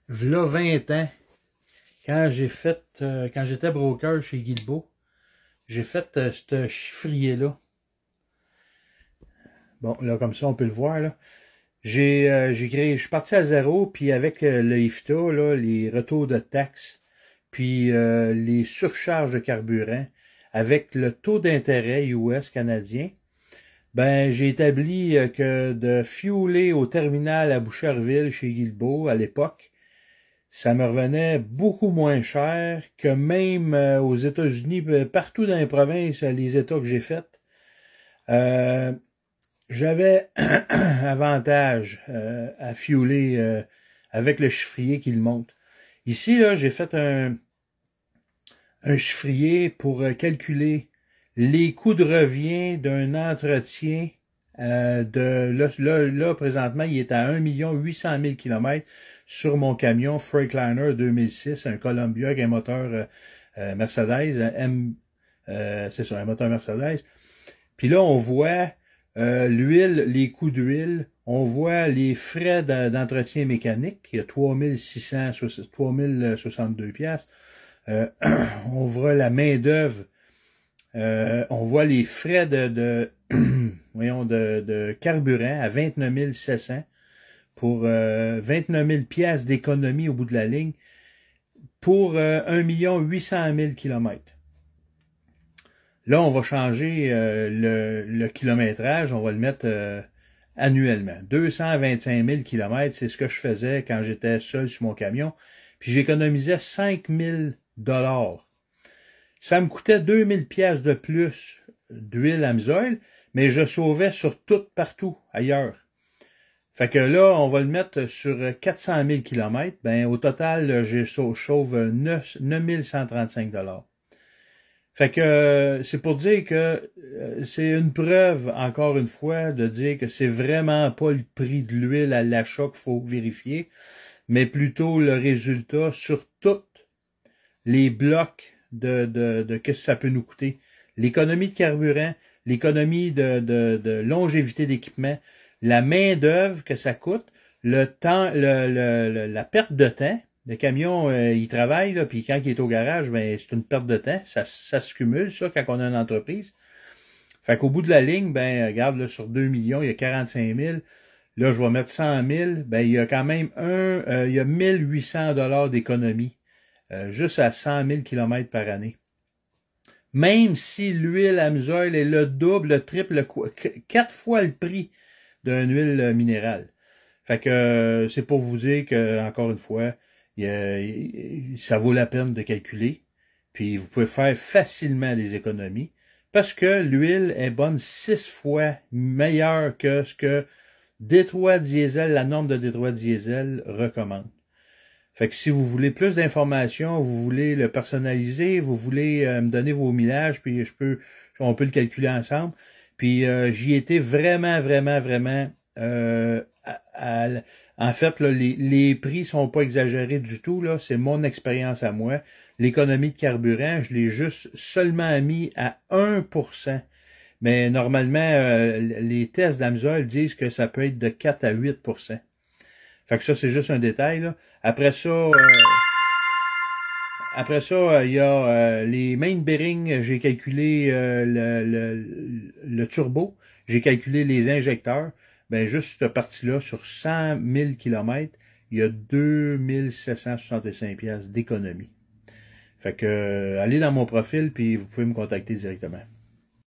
V'là 20 ans, quand j'étais broker chez Guilbeault, j'ai fait ce chiffrier-là. Bon, là, comme ça, on peut le voir, là. Je suis parti à zéro, puis avec le IFTA, là, les retours de taxes, puis les surcharges de carburant, avec le taux d'intérêt US canadien, ben, j'ai établi que de fueler au terminal à Boucherville chez Guilbeault à l'époque, ça me revenait beaucoup moins cher que même aux États-Unis, partout dans les provinces, les États que j'ai faits. J'avais avantage à fueler avec le chiffrier qui le monte. Ici, là, j'ai fait un chiffrier pour calculer les coûts de revient d'un entretien là, présentement, il est à 1 800 000 km sur mon camion Freightliner 2006, un Columbia avec un moteur Mercedes, c'est ça, un moteur Mercedes. Puis là, on voit l'huile, les coûts d'huile, on voit les frais d'entretien mécanique, il y a 3062 piastres. On voit la main-d'œuvre, on voit les frais voyons, de carburant à 29 700 pour 29 000 piastres d'économie au bout de la ligne pour 1 800 000 km. Là, on va changer le kilométrage, on va le mettre annuellement. 225 000 km, c'est ce que je faisais quand j'étais seul sur mon camion. Puis j'économisais 5 000 $. Ça me coûtait 2 000 piastres de plus d'huile AMSOIL, mais je sauvais sur tout, partout, ailleurs. Fait que là, on va le mettre sur 400 000 km. Ben, au total, je sauve 9 135 $. Fait que c'est pour dire que c'est une preuve, encore une fois, de dire que c'est vraiment pas le prix de l'huile à l'achat qu'il faut vérifier, mais plutôt le résultat sur tous les blocs de qu'est-ce que ça peut nous coûter. L'économie de carburant, l'économie de longévité d'équipement, la main-d'œuvre que ça coûte, le temps, la perte de temps. Le camion, il travaille, là, puis quand il est au garage, ben c'est une perte de temps. Ça se cumule, ça, quand on a une entreprise. Fait qu'au bout de la ligne, ben regarde, là, sur 2 millions, il y a 45 000. Là, je vais mettre 100 000. Ben, il y a quand même il y a 1 800 $ d'économie. Juste à 100 000 km par année. Même si l'huile AMSOIL est le double, le triple, 4 fois le prix d'une huile minérale. Fait que c'est pour vous dire que, encore une fois, ça vaut la peine de calculer. Puis vous pouvez faire facilement des économies. Parce que l'huile est bonne 6 fois meilleure que ce que Détroit Diesel, la norme de Détroit Diesel recommande. Fait que si vous voulez plus d'informations, vous voulez le personnaliser, vous voulez me donner vos millages, puis on peut le calculer ensemble. Puis j'y étais vraiment en fait, là, les prix sont pas exagérés du tout, là. C'est mon expérience à moi. L'économie de carburant, je l'ai juste seulement mis à 1%. Mais normalement, les tests d'AMSOIL disent que ça peut être de 4 à 8%. Fait que ça, c'est juste un détail, là. Après ça, il y a les main bearings, j'ai calculé le turbo, j'ai calculé les injecteurs. Ben juste cette partie-là, sur 100 000 km, il y a 2 765 piastres d'économie. Fait que allez dans mon profil, puis vous pouvez me contacter directement.